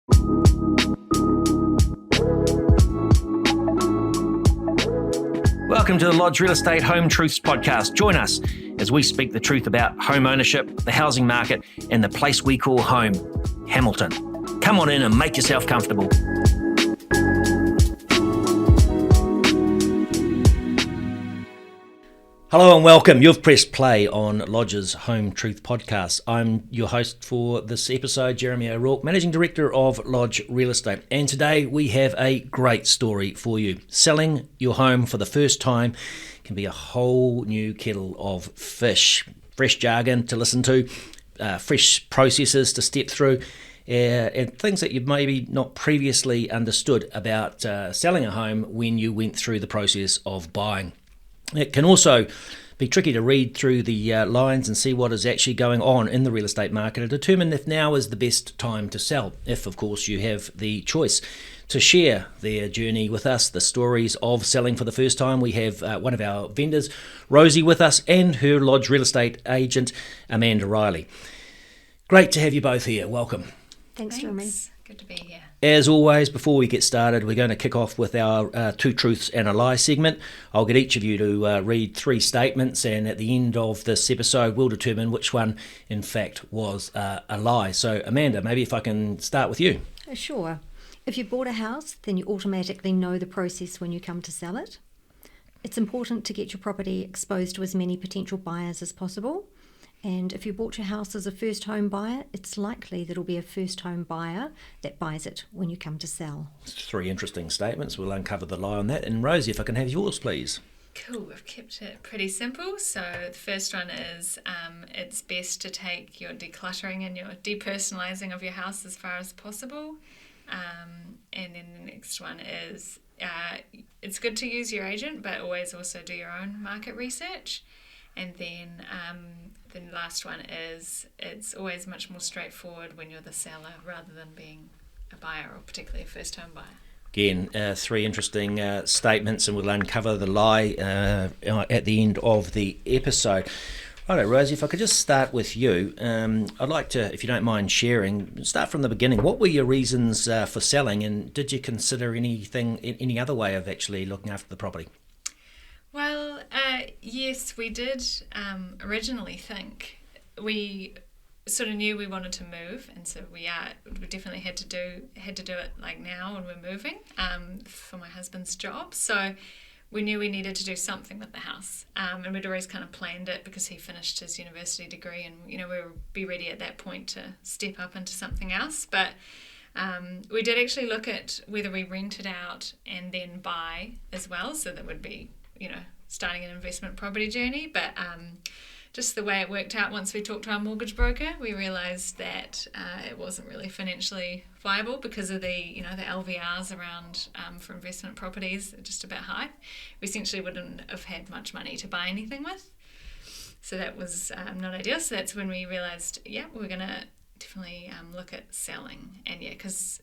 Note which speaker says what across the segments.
Speaker 1: Welcome to the Lodge Real Estate Home Truths Podcast. Join us as we speak the truth about home ownership, the housing market, and the place we call home, Hamilton. Come on in and make yourself comfortable. Hello and welcome. You've pressed play on Lodge's Home Truth Podcast. I'm your host for this episode, Jeremy O'Rourke, Managing Director of Lodge Real Estate. And today we have a great story for you. Selling your home for the first time can be a whole new kettle of fish. Fresh jargon to listen to, fresh processes to step through, and things that you've maybe not previously understood about selling a home when you went through the process of buying. It can also be tricky to read through the lines and see what is actually going on in the real estate market and determine if now is the best time to sell, if of course you have the choice. To share their journey with us, the stories of selling for the first time, we have one of our vendors, Rosie, with us, and her Lodge real estate agent, Amanda Reilly. Great to have you both here. Welcome.
Speaker 2: Thanks, Jeremy.
Speaker 3: Good to be here.
Speaker 1: As always, before we get started, we're going to kick off with our Two Truths and a Lie segment. I'll get each of you to read three statements, and at the end of this episode, we'll determine which one, in fact, was a lie. So, Amanda, maybe if I can start with you.
Speaker 2: Sure. If you bought a house, then you automatically know the process when you come to sell it. It's important to get your property exposed to as many potential buyers as possible. And if you bought your house as a first home buyer, it's likely that it'll be a first home buyer that buys it when you come to sell.
Speaker 1: Three interesting statements. We'll uncover the lie on that. And Rosie, if I can have yours, please.
Speaker 3: Cool, we've kept it pretty simple. So the first one is it's best to take your decluttering and your depersonalizing of your house as far as possible. And then the next one is it's good to use your agent, but always also do your own market research. And then the last one is it's always much more straightforward when you're the seller rather than being a buyer, or particularly a first-home buyer.
Speaker 1: Again, three interesting statements, and we'll uncover the lie at the end of the episode. Righto, Rosie, if I could just start with you. I'd like to, if you don't mind sharing, start from the beginning. What were your reasons for selling, and did you consider any other way of actually looking after the property?
Speaker 3: Well, yes, we did originally think. We sort of knew we wanted to move, and so we definitely had to do it like now when we're moving for my husband's job. So we knew we needed to do something with the house, and we'd always kind of planned it because he finished his university degree, and we would be ready at that point to step up into something else. But we did actually look at whether we rent it out and then buy as well, so that would be starting an investment property journey. But just the way it worked out, once we talked to our mortgage broker, we realised that it wasn't really financially viable because of the the LVRs around for investment properties are just a bit high. We essentially wouldn't have had much money to buy anything with. So that was not ideal. So that's when we realised, we're going to definitely look at selling. And because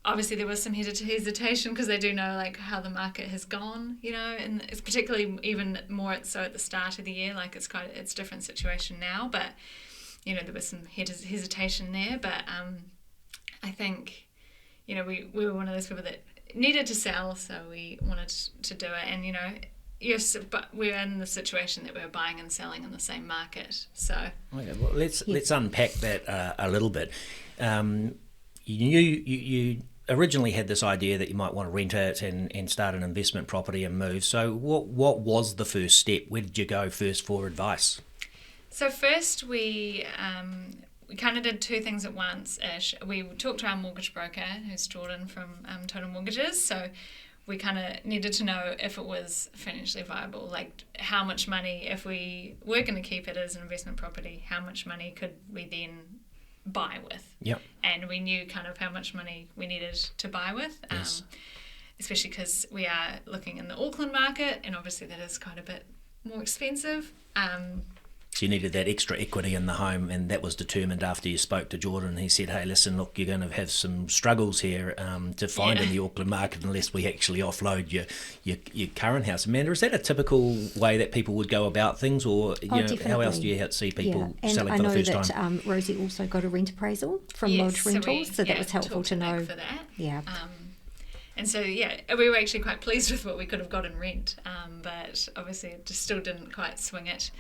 Speaker 3: obviously there was some hesitation because they do know how the market has gone, and it's particularly even more so at the start of the year. It's a different situation now, but there was some hesitation there. But I think we were one of those people that needed to sell, so we wanted to do it. And yes, but we're in the situation that we're buying and selling in the same market. So
Speaker 1: okay, well, let's unpack that a little bit. You originally had this idea that you might want to rent it and start an investment property and move. So what was the first step? Where did you go first for advice?
Speaker 3: So first we kind of did two things at once-ish. We talked to our mortgage broker, who's Jordan from Total Mortgages. So we kind of needed to know if it was financially viable, how much money, if we were going to keep it as an investment property, how much money could we then buy with.
Speaker 1: Yep.
Speaker 3: And we knew kind of how much money we needed to buy with,
Speaker 1: yes.
Speaker 3: Especially because we are looking in the Auckland market, and obviously that is quite a bit more expensive.
Speaker 1: So you needed that extra equity in the home, and that was determined after you spoke to Jordan. He said, hey, listen, look, you're going to have some struggles here to find in the Auckland market unless we actually offload your current house. Amanda, is that a typical way that people would go about things, or how else do you see people selling for the first time?
Speaker 2: And I know that Rosie also got a rent appraisal from Lodge Rentals, so that was helpful to know.
Speaker 3: For that.
Speaker 2: Yeah.
Speaker 3: And so, we were actually quite pleased with what we could have got in rent, but obviously it just still didn't quite swing it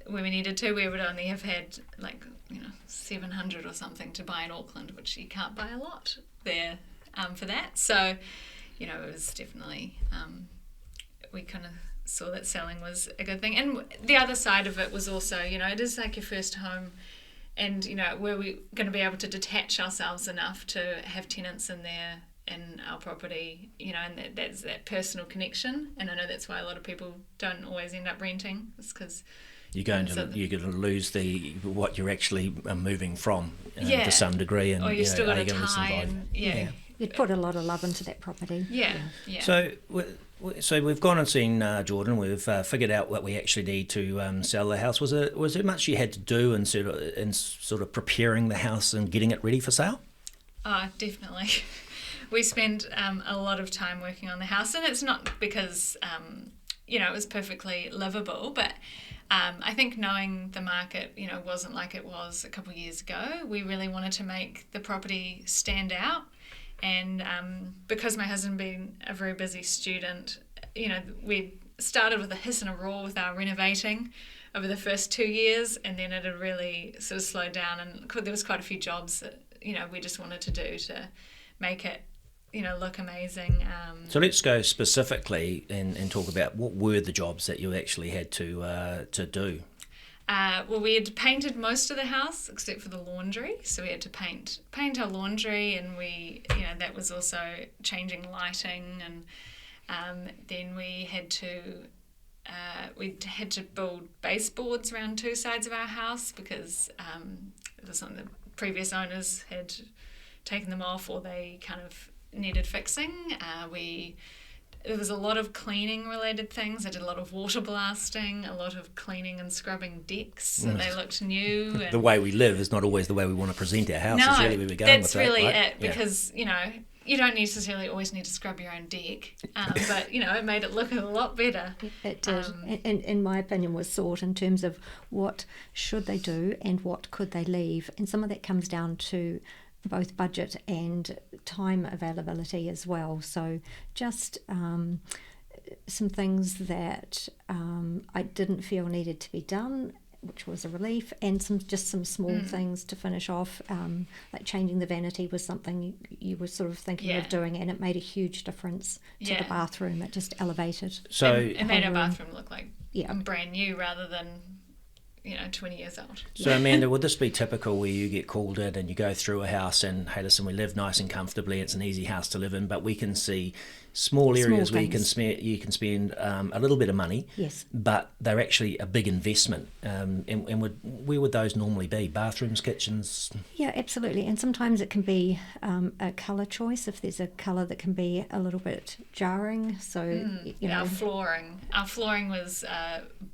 Speaker 3: where we needed to. We would only have had 700 or something to buy in Auckland, which you can't buy a lot there for that. So, it was definitely, we kind of saw that selling was a good thing. And the other side of it was also, it is like your first home, and, were we going to be able to detach ourselves enough to have tenants in there in our property, and that's that personal connection. And I know that's why a lot of people don't always end up renting. It's because you're going
Speaker 1: to lose what you're actually moving from to some degree, and
Speaker 3: or you still got to tie, and
Speaker 2: you'd put a lot of love into that property.
Speaker 3: Yeah.
Speaker 1: So we've gone and seen Jordan. We've figured out what we actually need to sell the house. Was there much you had to do in sort of preparing the house and getting it ready for sale?
Speaker 3: Oh, definitely. We spent a lot of time working on the house, and it's not because it was perfectly livable, but I think knowing the market, wasn't like it was a couple of years ago. We really wanted to make the property stand out, and because my husband being a very busy student, we started with a hiss and a roar with our renovating over the first 2 years, and then it had really sort of slowed down, and there was quite a few jobs that we just wanted to do to make it look amazing.
Speaker 1: So let's go specifically and talk about what were the jobs that you actually had to do.
Speaker 3: Well, we had painted most of the house except for the laundry, so we had to paint our laundry, and we that was also changing lighting, and then we had to build baseboards around two sides of our house because it was something the previous owners had taken them off, or they kind of needed fixing. There was a lot of cleaning related things. I did a lot of water blasting, a lot of cleaning and scrubbing decks so they looked new. And
Speaker 1: the way we live is not always the way we want to present our house.
Speaker 3: No,
Speaker 1: is really where we're going
Speaker 3: that's
Speaker 1: with
Speaker 3: really
Speaker 1: that, right?
Speaker 3: it, because you don't necessarily always need to scrub your own deck, but it made it look a lot better.
Speaker 2: It did, and in my opinion was sought in terms of what should they do and what could they leave, and some of that comes down to both budget and time availability as well. So just some things that I didn't feel needed to be done, which was a relief, and some small things to finish off, like changing the vanity was something you were sort of thinking of doing, and it made a huge difference to the bathroom. It just elevated.
Speaker 1: So
Speaker 3: it made our bathroom look like brand new rather than 20 years old.
Speaker 1: So Amanda, would this be typical where you get called in and you go through a house and, hey, listen, we live nice and comfortably, it's an easy house to live in, but we can see small areas where you can spend a little bit of money,
Speaker 2: yes,
Speaker 1: but they're actually a big investment. And where would those normally be? Bathrooms, kitchens?
Speaker 2: Yeah, absolutely. And sometimes it can be a colour choice, if there's a colour that can be a little bit jarring. So
Speaker 3: our flooring was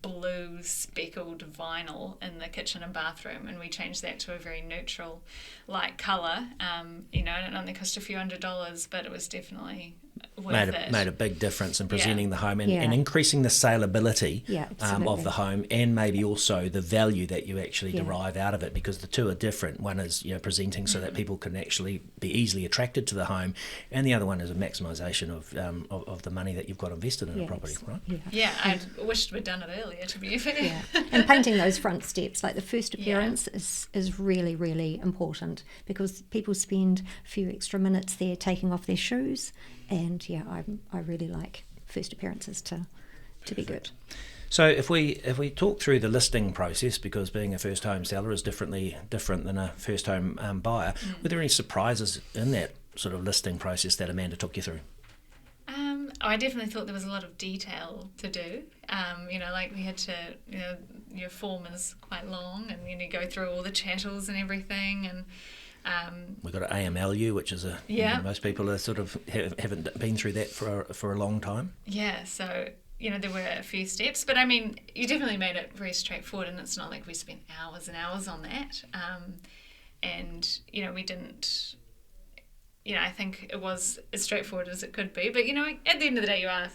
Speaker 3: blue speckled vinyl in the kitchen and bathroom, and we changed that to a very neutral light colour. And it only cost a few $100, but it was definitely made
Speaker 1: a big difference in presenting the home and increasing the saleability of the home, and maybe also the value that you actually derive out of it, because the two are different. One is presenting so that people can actually be easily attracted to the home, and the other one is a maximisation of the money that you've got invested in a property, right?
Speaker 3: I wished we'd done it earlier, to be fair.
Speaker 2: And painting those front steps, like the first appearance is really, really important, because people spend a few extra minutes there taking off their shoes. And I really like first appearances to be good.
Speaker 1: So if we talk through the listing process, because being a first home seller is different than a first home buyer, were there any surprises in that sort of listing process that Amanda took you through?
Speaker 3: I definitely thought there was a lot of detail to do. Like we had to, your form is quite long, and you go through all the chattels and everything, and
Speaker 1: we've got an AMLU, which is most people are sort of haven't been through that for a long time.
Speaker 3: Yeah, so there were a few steps, but I mean, you definitely made it very straightforward, and it's not like we spent hours and hours on that. And we didn't. I think it was as straightforward as it could be. But at the end of the day, you are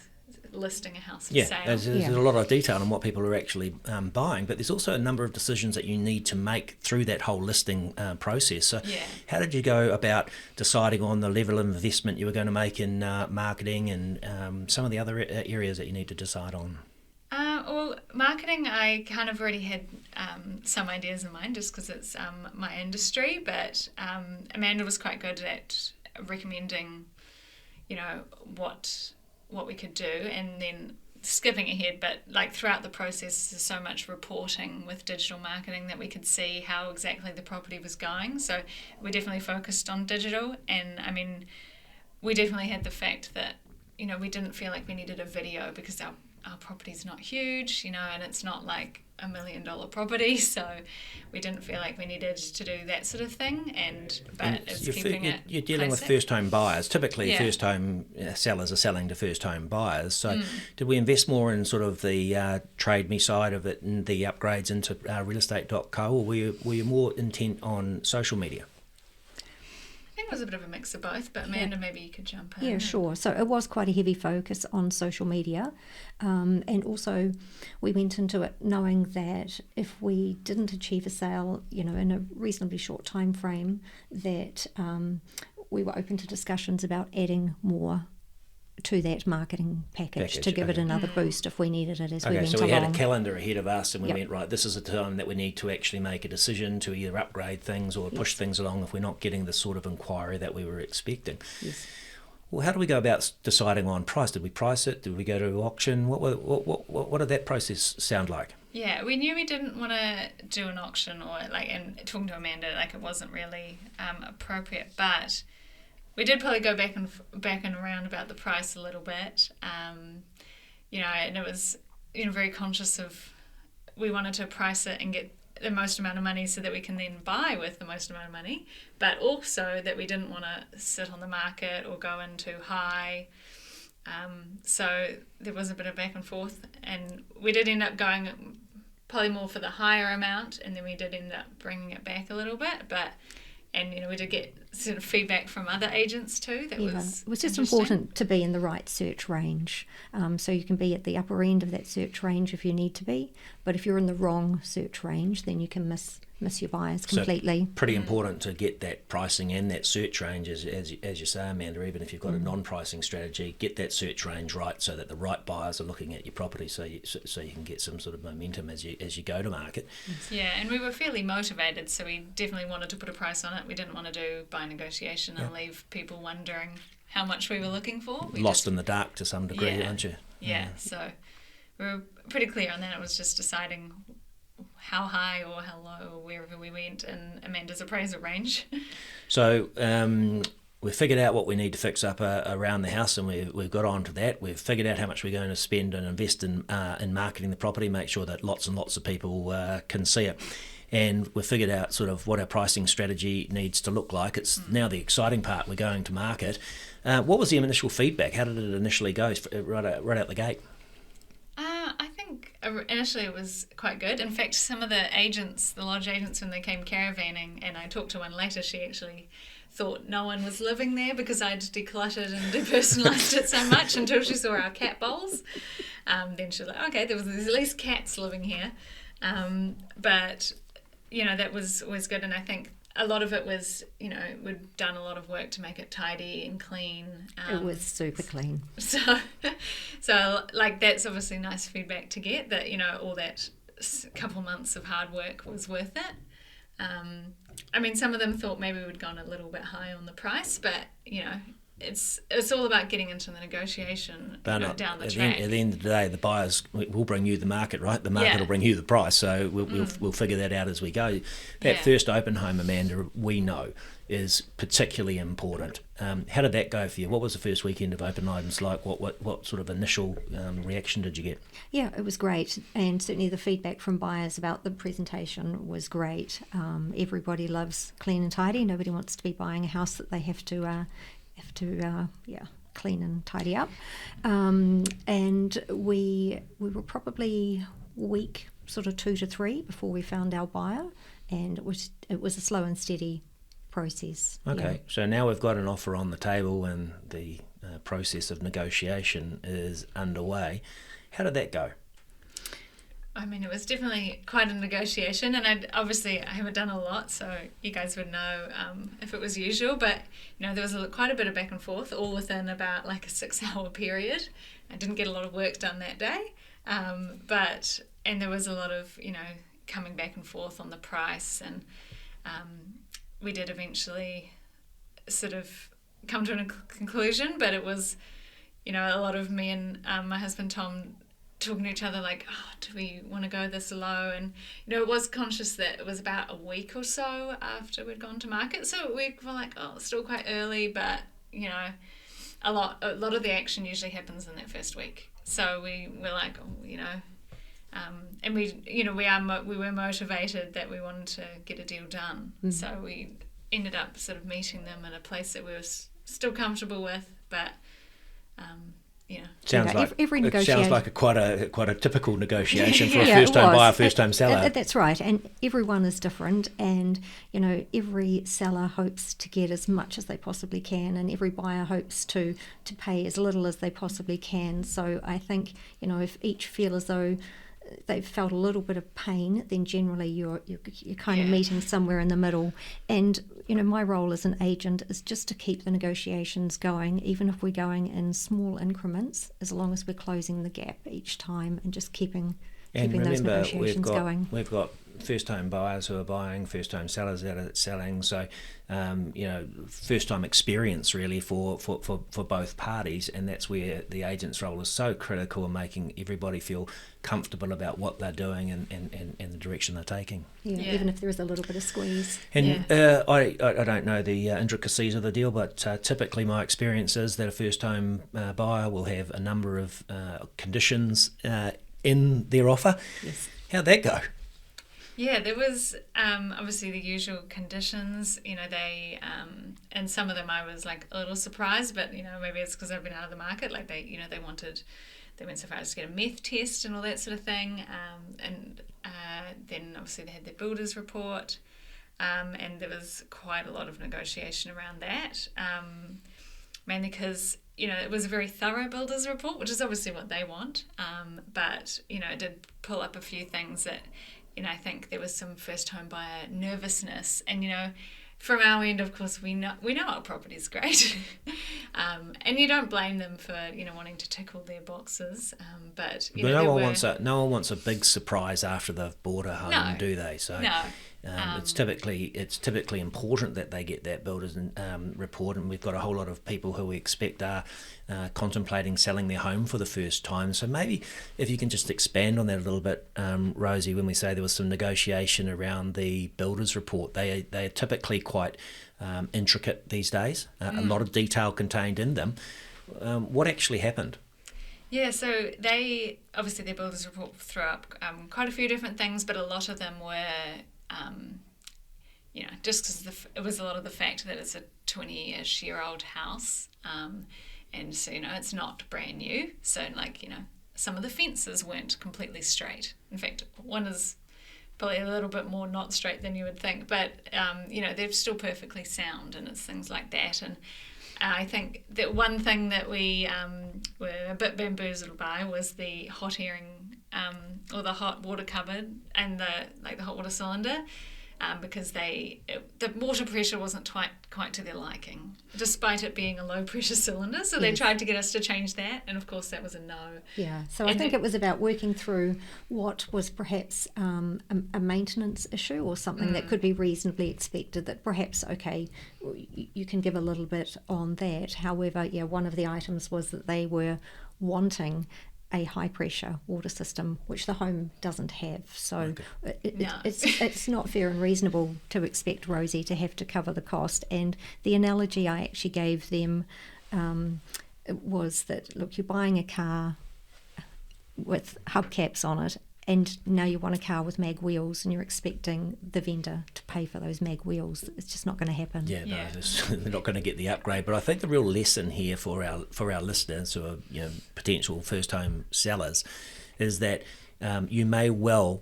Speaker 3: listing a house for sale.
Speaker 1: There's a lot of detail on what people are actually buying, but there's also a number of decisions that you need to make through that whole listing process. So how did you go about deciding on the level of investment you were going to make in marketing and some of the other areas that you need to decide on?
Speaker 3: Well, marketing, I kind of already had some ideas in mind just because it's my industry, but Amanda was quite good at recommending, what we could do, and then skipping ahead, but like throughout the process there's so much reporting with digital marketing that we could see how exactly the property was going. So we definitely focused on digital, and I mean, we definitely had the fact that we didn't feel like we needed a video because our property's not huge, and it's not like $1 million property, so we didn't feel like we needed to do that sort of thing. You're
Speaker 1: dealing with first home buyers. Typically, first home sellers are selling to first home buyers. So, did we invest more in sort of the Trade Me side of it and the upgrades into realestate.co, or were you more intent on social media?
Speaker 3: I think it was a bit of a mix of both, but Amanda, maybe you could jump in.
Speaker 2: Yeah, sure. So it was quite a heavy focus on social media, and also we went into it knowing that if we didn't achieve a sale, in a reasonably short time frame, that we were open to discussions about adding more to that marketing package to give it another boost if we needed it as we went along.
Speaker 1: So we had a calendar ahead of us, and we went, right, this is a time that we need to actually make a decision to either upgrade things or push things along if we're not getting the sort of inquiry that we were expecting.
Speaker 2: Yes.
Speaker 1: Well, how do we go about deciding on price? Did we price it? Did we go to auction? What did that process sound like?
Speaker 3: Yeah, we knew we didn't want to do an auction and talking to Amanda, it wasn't really appropriate, but we did probably go back and around about the price a little bit, and it was very conscious of, we wanted to price it and get the most amount of money so that we can then buy with the most amount of money, but also that we didn't want to sit on the market or go in too high. So there was a bit of back and forth, and we did end up going probably more for the higher amount, and then we did end up bringing it back a little bit, and we did get sort of feedback from other agents too. It was
Speaker 2: just important to be in the right search range. So you can be at the upper end of that search range if you need to be, but if you're in the wrong search range, then you can miss your buyers completely.
Speaker 1: So pretty important to get that pricing and that search range, as you say, Amanda. Even if you've got a non-pricing strategy, get that search range right so that the right buyers are looking at your property, so you can get some sort of momentum as you go to market.
Speaker 3: Yeah, and we were fairly motivated, so we definitely wanted to put a price on it. We didn't want to do buy negotiation and leave people wondering how much we were looking for.
Speaker 1: Lost in the dark to some degree, aren't you?
Speaker 3: Yeah, so we were pretty clear on that. It was just deciding how high or how low or wherever we went in Amanda's appraisal range.
Speaker 1: So we've figured out what we need to fix up around the house, and we've got on to that. We've figured out how much we're going to spend and invest in marketing the property, make sure that lots and lots of people can see it. And we've figured out sort of what our pricing strategy needs to look like. It's now the exciting part. We're going to market. What was the initial feedback? How did it initially go right out the gate?
Speaker 3: I think initially it was quite good. In fact, some of the agents, the lodge agents, when they came caravanning, and I talked to one later, she actually thought no one was living there because I'd decluttered and depersonalised it so much until she saw our cat bowls. Then she was like, okay, there's at least cats living here. But, that was always good. And I think a lot of it was, we'd done a lot of work to make it tidy and clean.
Speaker 2: It was super clean.
Speaker 3: So that's obviously nice feedback to get, that, all that couple months of hard work was worth it. Some of them thought maybe we'd gone a little bit high on the price, but, it's all about getting into the negotiation down the track.
Speaker 1: At the end of the day, the buyers will bring you the market, right? The market will bring you the price, so we'll figure that out as we go. That first open home, Amanda, we know is particularly important. How did that go for you? What was the first weekend of open homes like? What sort of initial reaction did you get?
Speaker 2: Yeah, it was great, and certainly the feedback from buyers about the presentation was great. Everybody loves clean and tidy. Nobody wants to be buying a house that they have to clean and tidy up. And we were probably week sort of 2 to 3 before we found our buyer, and it was a slow and steady process.
Speaker 1: Okay, so now we've got an offer on the table and the process of negotiation is underway. How did that go?
Speaker 3: I mean, it was definitely quite a negotiation, and I haven't done a lot, so you guys would know if it was usual, but there was quite a bit of back and forth, all within about like a 6-hour period. I didn't get a lot of work done that day, and there was a lot of coming back and forth on the price, and we did eventually sort of come to a conclusion, but it was a lot of me and my husband Tom talking to each other like, do we want to go this low? And it was conscious that it was about a week or so after we'd gone to market, so we were like, it's still quite early, but a lot of the action usually happens in that first week, so we were like, and we were motivated that we wanted to get a deal done. So we ended up sort of meeting them in a place that we were still comfortable with, but
Speaker 1: Sounds like
Speaker 2: every
Speaker 1: it sounds like quite a typical negotiation for a
Speaker 2: Yeah,
Speaker 1: first-time buyer, first-time seller.
Speaker 2: That's right, and everyone is different, and every seller hopes to get as much as they possibly can, and every buyer hopes to pay as little as they possibly can. So I think if each feel as though they've felt a little bit of pain, then generally you're kind of meeting somewhere in the middle. And my role as an agent is just to keep the negotiations going, even if we're going in small increments, as long as we're closing the gap each time and just keeping those negotiations going.
Speaker 1: We've got first-time buyers who are buying, first-time sellers that are selling, so first-time experience really for both parties, and that's where the agent's role is so critical in making everybody feel comfortable about what they're doing and the direction they're taking.
Speaker 2: Even if there is a little bit of squeeze.
Speaker 1: And I don't know the intricacies of the deal, but typically my experience is that a first-time buyer will have a number of conditions in their offer.
Speaker 2: Yes.
Speaker 1: How'd that go?
Speaker 3: Yeah, there was obviously the usual conditions, they, and some of them I was like a little surprised, but maybe it's because I've been out of the market. Like they went so far as to get a meth test and all that sort of thing, and then obviously they had their builder's report, and there was quite a lot of negotiation around that, mainly because it was a very thorough builder's report, which is obviously what they want, but it did pull up a few things that. I think there was some first-time buyer nervousness, and from our end, of course, we know our property's great, and you don't blame them for wanting to tick all their boxes, but
Speaker 1: no one wants a big surprise after they've bought a home, do they? So
Speaker 3: no.
Speaker 1: It's typically important that they get that builder's report, and we've got a whole lot of people who we expect are contemplating selling their home for the first time. So maybe if you can just expand on that a little bit, Rosie, when we say there was some negotiation around the builder's report, they are typically quite intricate these days, a lot of detail contained in them. What actually happened?
Speaker 3: Yeah, so their builder's report threw up quite a few different things, but a lot of them were just because it was a lot of the fact that it's a 20-ish-year-old house, and so it's not brand new. So some of the fences weren't completely straight. In fact, one is probably a little bit more not straight than you would think, but they're still perfectly sound, and it's things like that. And I think that one thing that we were a bit bamboozled by was the hot airing or the hot water cupboard and the hot water cylinder, because the water pressure wasn't quite to their liking, despite it being a low pressure cylinder. So they tried to get us to change that, and of course that was a no.
Speaker 2: Yeah, so I think it was about working through what was perhaps a maintenance issue or something that could be reasonably expected, that perhaps, you can give a little bit on that. However, one of the items was that they were wanting a high pressure water system, which the home doesn't have. So it's not fair and reasonable to expect Rosie to have to cover the cost. And the analogy I actually gave them was that, look, you're buying a car with hubcaps on it, and now you want a car with mag wheels and you're expecting the vendor to pay for those mag wheels. It's just not going to happen.
Speaker 1: Yeah, no, they're not going to get the upgrade. But I think the real lesson here for our listeners who are potential first home sellers is that you may well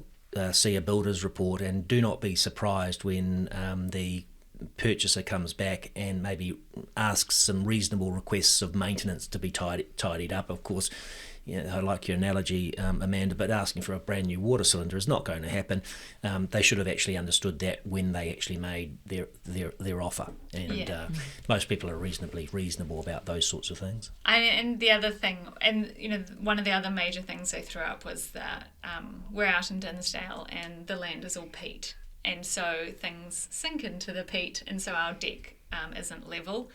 Speaker 1: see a builder's report, and do not be surprised when the purchaser comes back and maybe asks some reasonable requests of maintenance to be tidied up. Of course, I like your analogy, Amanda, but asking for a brand new water cylinder is not going to happen. They should have actually understood that when they actually made their offer, and most people are reasonably reasonable about those sorts of things.
Speaker 3: And the other thing, and one of the other major things they threw up was that we're out in Dinsdale and the land is all peat, and so things sink into the peat, and so our deck isn't level.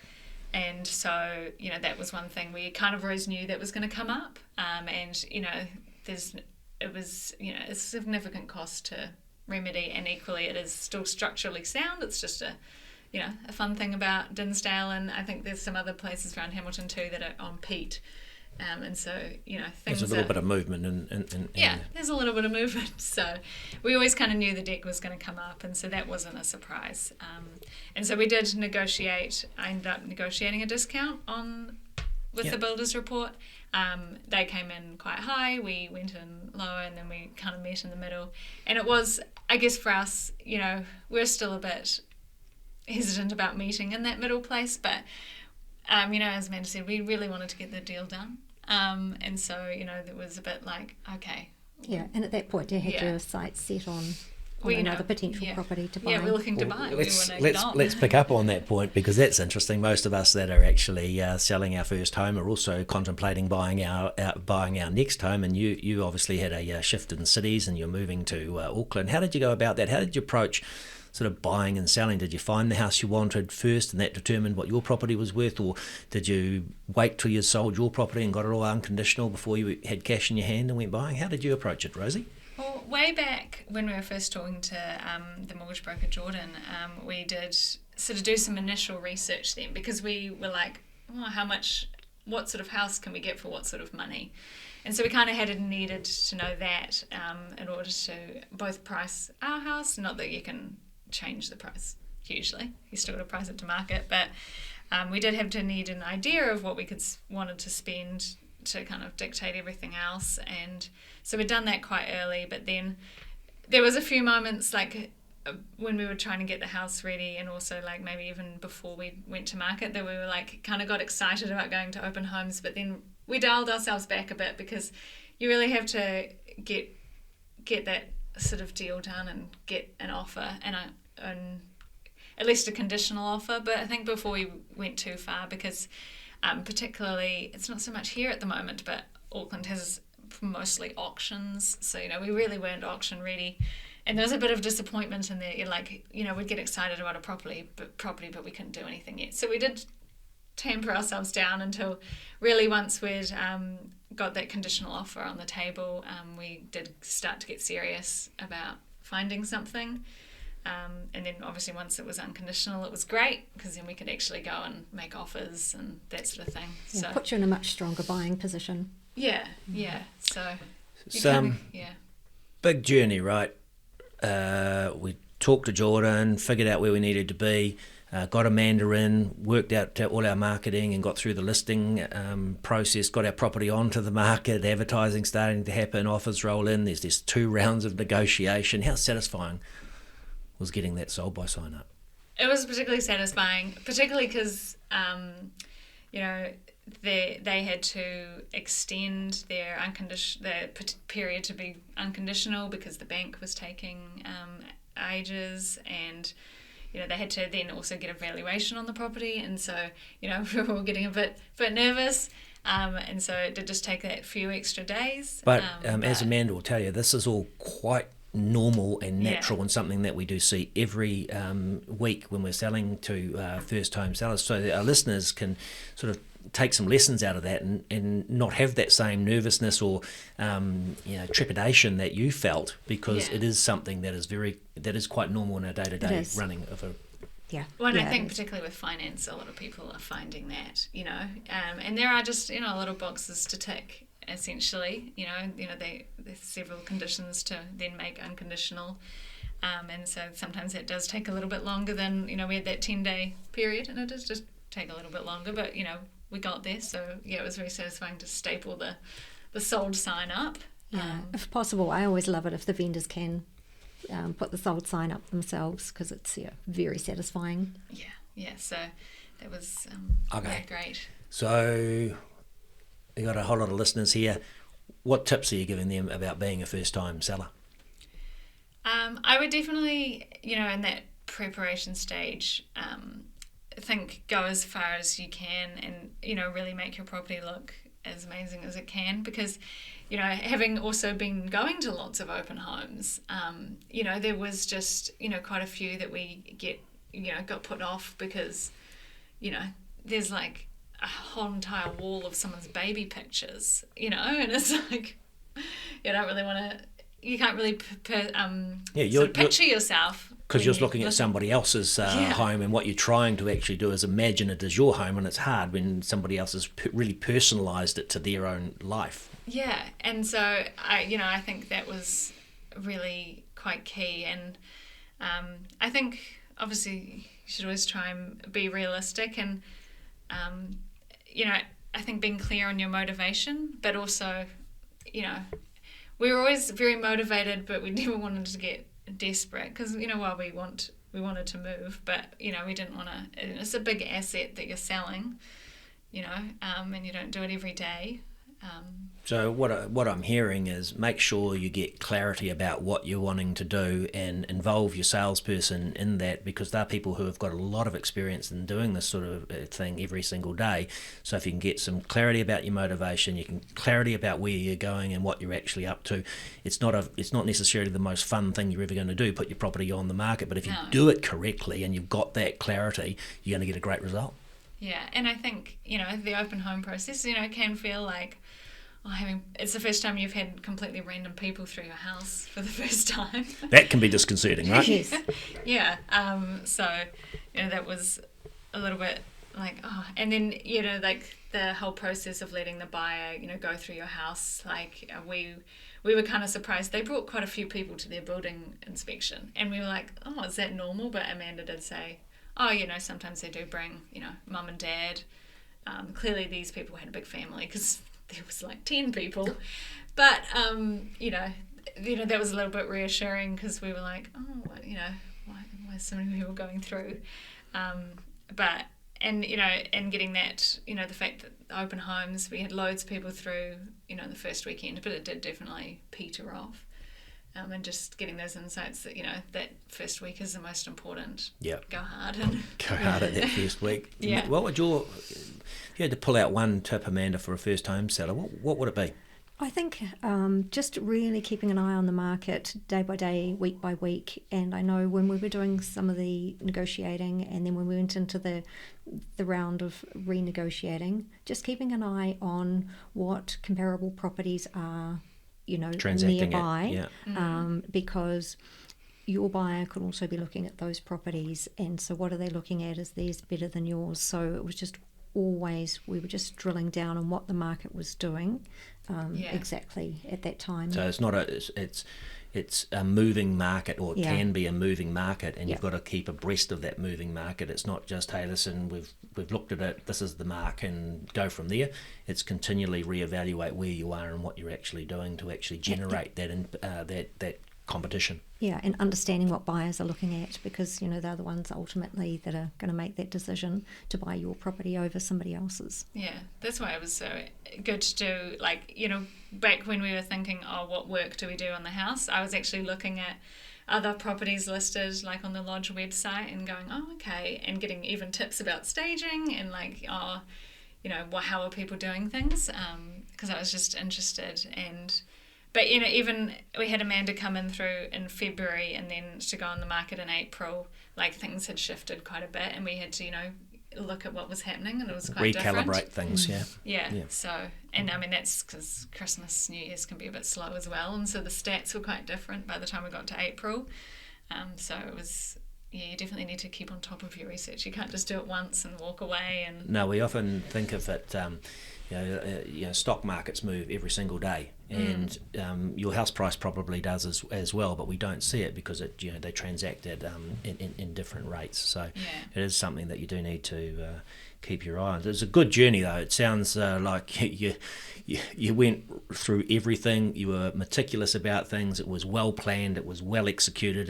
Speaker 3: And so, that was one thing we kind of always knew that was going to come up. And, it was a significant cost to remedy, and equally it is still structurally sound. It's just a fun thing about Dinsdale, and I think there's some other places around Hamilton too that are on peat. And so, things
Speaker 1: there's a little bit of movement. And
Speaker 3: there's a little bit of movement. So we always kind of knew the deck was going to come up, and so that wasn't a surprise. And so we did negotiate. I ended up negotiating a discount with the builder's report. They came in quite high. We went in lower, and then we kind of met in the middle. And it was, I guess for us, we're still a bit hesitant about meeting in that middle place, but as Amanda said, we really wanted to get the deal done. And so, there was a bit like, okay.
Speaker 2: Yeah, and at that point you had your sights set on another potential property to buy.
Speaker 3: Yeah, we're looking to buy.
Speaker 1: Let's pick up on that point, because that's interesting. Most of us that are actually selling our first home are also contemplating buying our next home, and you obviously had a shift in cities and you're moving to Auckland. How did you go about that? How did you approach sort of buying and selling? Did you find the house you wanted first and that determined what your property was worth, or did you wait till you sold your property and got it all unconditional before you had cash in your hand and went buying? How did you approach it, Rosie?
Speaker 3: Well, way back when we were first talking to the mortgage broker Jordan, we did sort of do some initial research then, because we were like, what sort of house can we get for what sort of money? And so we kind of needed to know that in order to both price our house, not that you can change the price hugely, you still got to price it to market, but we did have to need an idea of what we wanted to spend to kind of dictate everything else. And so we'd done that quite early, but then there was a few moments like when we were trying to get the house ready, and also like maybe even before we went to market, that we were like kind of got excited about going to open homes, but then we dialed ourselves back a bit, because you really have to get that sort of deal done and get an offer, and at least a conditional offer. But I think before we went too far, because particularly it's not so much here at the moment, but Auckland has mostly auctions, so we really weren't auction ready, and there was a bit of disappointment in there. You're like, we'd get excited about a property, but we couldn't do anything yet. So we did tamper ourselves down until really once we'd got that conditional offer on the table, we did start to get serious about finding something. And then obviously once it was unconditional, it was great, because then we could actually go and make offers and that sort of thing.
Speaker 2: Yeah,
Speaker 3: so
Speaker 2: put you in a much stronger buying position.
Speaker 3: Yeah. So
Speaker 1: big journey, right? We talked to Jordan, figured out where we needed to be, got Amanda in, worked out all our marketing and got through the listing process, got our property onto the market, advertising starting to happen, offers roll in. There's 2 rounds of negotiation. How satisfying was getting that sold by sign up?
Speaker 3: It was particularly satisfying, particularly because they had to extend their period to be unconditional, because the bank was taking ages, and they had to then also get a valuation on the property, and so we were all getting a bit nervous. And so it did just take that few extra days.
Speaker 1: But as Amanda will tell you, this is all quite normal and natural, and something that we do see every week when we're selling to first home sellers, so that our listeners can sort of take some lessons out of that and not have that same nervousness or trepidation that you felt, because it is something that is quite normal in our day-to-day running of a.
Speaker 3: Well, and I think particularly with finance, a lot of people are finding that, and there are just little boxes to tick essentially. There's several conditions to then make unconditional. And so sometimes that does take a little bit longer than, we had that 10-day period, and it does just take a little bit longer, but, we got there. So, yeah, it was very satisfying to staple the sold sign up.
Speaker 2: Yeah, if possible, I always love it if the vendors can put the sold sign up themselves, because it's very satisfying.
Speaker 3: Yeah, so that was great.
Speaker 1: So you got a whole lot of listeners here. What tips are you giving them about being a first-time seller?
Speaker 3: I would definitely, in that preparation stage, go as far as you can and, really make your property look as amazing as it can, because, having also been going to lots of open homes, there was just, quite a few that we got put off because, there's like a whole entire wall of someone's baby pictures, and it's like, you don't really want to, you can't really picture yourself.
Speaker 1: Because you're looking at somebody else's home, and what you're trying to actually do is imagine it as your home, and it's hard when somebody else has really personalised it to their own life.
Speaker 3: Yeah, and so I think that was really quite key, and I think obviously you should always try and be realistic, and I think being clear on your motivation, but also, we were always very motivated, but we never wanted to get desperate, because while we wanted to move, but we didn't want to. It's a big asset that you're selling, and you don't do it every day.
Speaker 1: So what I'm hearing is make sure you get clarity about what you're wanting to do and involve your salesperson in that, because they're people who have got a lot of experience in doing this sort of thing every single day. So if you can get some clarity about your motivation, you can clarity about where you're going and what you're actually up to. It's not necessarily the most fun thing you're ever going to do, put your property on the market, but if you do it correctly and you've got that clarity, you're going to get a great result.
Speaker 3: Yeah, and I think, the open home process, can feel like, it's the first time you've had completely random people through your house for the first time.
Speaker 1: That can be disconcerting, right?
Speaker 2: Yes.
Speaker 3: Yeah. So, that was a little bit like, and then, like the whole process of letting the buyer, go through your house, like we were kind of surprised. They brought quite a few people to their building inspection, and we were like, is that normal? But Amanda did say, sometimes they do bring, mum and dad. Clearly these people had a big family, because there was like 10 people, but that was a little bit reassuring, because we were like, why so many people going through, and getting that, the fact that open homes, we had loads of people through, the first weekend, but it did definitely peter off, and just getting those insights that that first week is the most important.
Speaker 1: Yeah,
Speaker 3: go hard
Speaker 1: at that first week.
Speaker 3: Yeah.
Speaker 1: What would if you had to pull out one tip, Amanda, for a first home seller, what would it be?
Speaker 2: I think just really keeping an eye on the market day by day, week by week. And I know when we were doing some of the negotiating, and then when we went into the round of renegotiating, just keeping an eye on what comparable properties are,
Speaker 1: Transacting
Speaker 2: nearby,
Speaker 1: it,
Speaker 2: because your buyer could also be looking at those properties, and so what are they looking at? Is theirs better than yours? So it was just always, we were just drilling down on what the market was doing exactly at that time.
Speaker 1: So it's a moving market, or it can be a moving market, and you've got to keep abreast of that moving market. It's not just, hey, listen, we've looked at it, this is the mark, and go from there. It's continually reevaluate where you are and what you're actually doing to actually generate that competition.
Speaker 2: Yeah, and understanding what buyers are looking at, because they're the ones ultimately that are going to make that decision to buy your property over somebody else's.
Speaker 3: Yeah, that's why it was so good to do, like, back when we were thinking, what work do we do on the house, I was actually looking at other properties listed like on the Lodge website and going, okay, and getting even tips about staging and like, how are people doing things, because I was just interested. But, even we had Amanda come in through in February, and then to go on the market in April, like things had shifted quite a bit, and we had to, look at what was happening, and it was quite different.
Speaker 1: Recalibrate things,
Speaker 3: Yeah. So, and I mean, that's because Christmas, New Year's can be a bit slow as well, and so the stats were quite different by the time we got to April. So it was, you definitely need to keep on top of your research. You can't just do it once and walk away. And
Speaker 1: No, we often think of it, stock markets move every single day, and your house price probably does as well, but we don't see it because they transact at in different rates. So it is something that you do need to keep your eye on. It's a good journey, though. It sounds like you went through everything. You were meticulous about things. It was well planned. It was well executed.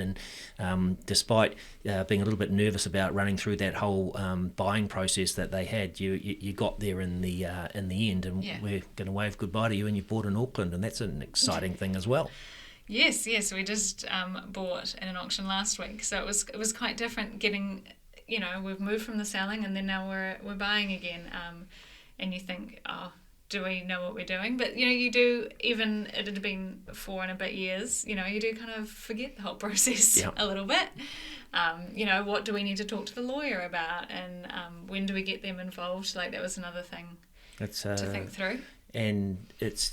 Speaker 1: And despite being a little bit nervous about running through that whole buying process that they had, you got there in the end. And we're going to wave goodbye to you. And you bought in Auckland, and that's an exciting thing as well.
Speaker 3: Yes. We just bought at an auction last week, so it was quite different getting. We've moved from the selling, and then now we're buying again. And you think, oh, do we know what we're doing? But you do. Even it had been 4 and a bit years. You do kind of forget the whole process a little bit. What do we need to talk to the lawyer about, and when do we get them involved? Like, that was another thing to think through.
Speaker 1: And it's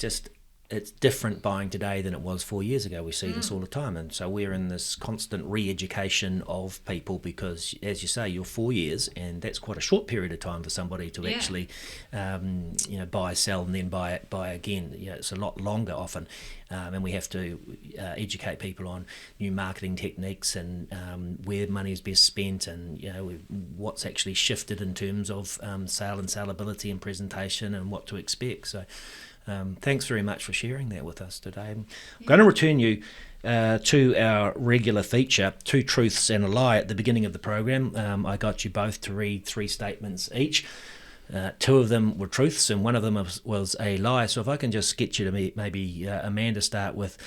Speaker 1: different buying today than it was 4 years ago. We see this all the time, and so we're in this constant re-education of people because, as you say, you're 4 years, and that's quite a short period of time for somebody to actually, buy, sell, and then buy again. It's a lot longer often, and we have to educate people on new marketing techniques and where money is best spent, and what's actually shifted in terms of sale and saleability and presentation and what to expect. So. Thanks very much for sharing that with us today. I'm going to return you to our regular feature, 2 truths and a lie, at the beginning of the program. I got you both to read 3 statements each. 2 of them were truths and 1 of them was a lie. So if I can just get you to maybe, Amanda, start with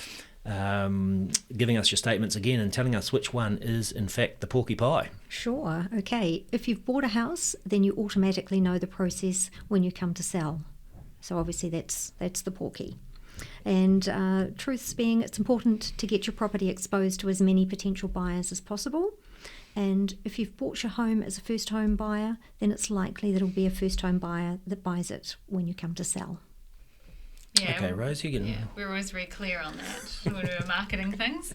Speaker 1: giving us your statements again and telling us which one is in fact the porky pie.
Speaker 2: Sure. Okay. If you've bought a house, then you automatically know the process when you come to sell. So obviously that's the porky. And truths being, it's important to get your property exposed to as many potential buyers as possible. And if you've bought your home as a first home buyer, then it's likely that it'll be a first home buyer that buys it when you come to sell.
Speaker 3: Yeah.
Speaker 1: Okay, Rosie.
Speaker 3: We're always very clear on that when we were marketing things.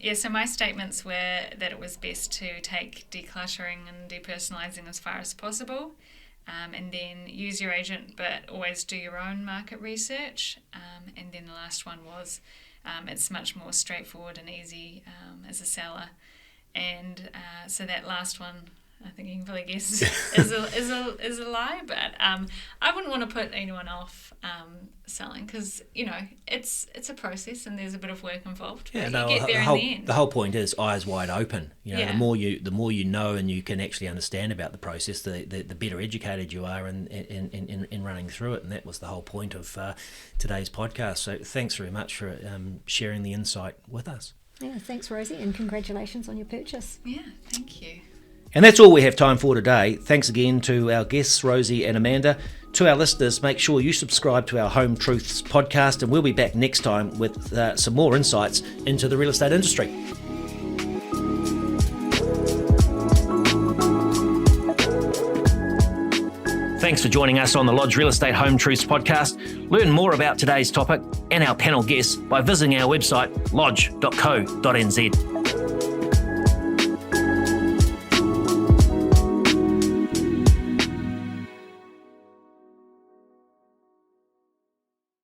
Speaker 2: Yes.
Speaker 3: So my statements were that it was best to take decluttering and depersonalising as far as possible. And then use your agent, but always do your own market research. And then the last one was it's much more straightforward and easy as a seller. And so that last one, I think you can probably guess, is a lie. But I wouldn't want to put anyone off selling because it's a process and there's a bit of work involved.
Speaker 1: Yeah,
Speaker 3: but you get there in the end.
Speaker 1: The whole point is eyes wide open. The more you know and you can actually understand about the process, the better educated you are in running through it. And that was the whole point of today's podcast. So thanks very much for sharing the insight with us.
Speaker 2: Yeah, thanks, Rosie, and congratulations on your purchase.
Speaker 3: Yeah, thank you.
Speaker 1: And that's all we have time for today. Thanks again to our guests, Rosie and Amanda. To our listeners, make sure you subscribe to our Home Truths podcast, and we'll be back next time with some more insights into the real estate industry. Thanks for joining us on the Lodge Real Estate Home Truths podcast. Learn more about today's topic and our panel guests by visiting our website lodge.co.nz.